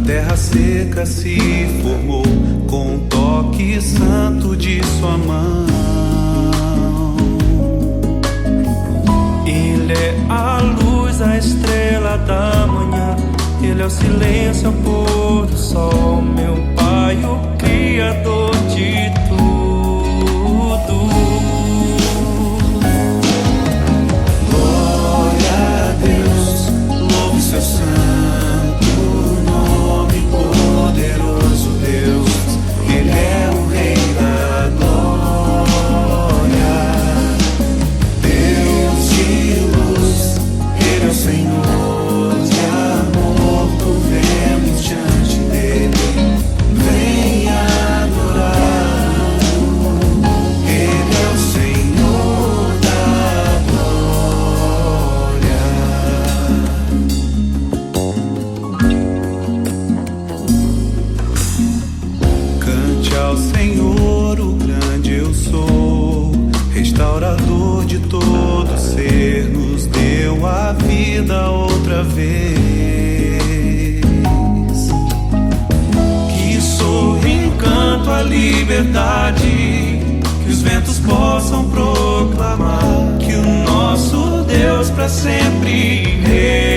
Terra seca se formou com um toque santo de sua mão. Ele é a luz, a estrela da manhã. Ele é o silêncio ao pôr do sol. Meu Pai, o Criador de tudo. Glória a Deus, louve seu santo. Ao Senhor, o grande eu sou, restaurador de todo ser, nos deu a vida outra vez. Que sorra encanto a liberdade, que os ventos possam proclamar que o nosso Deus para sempre reina.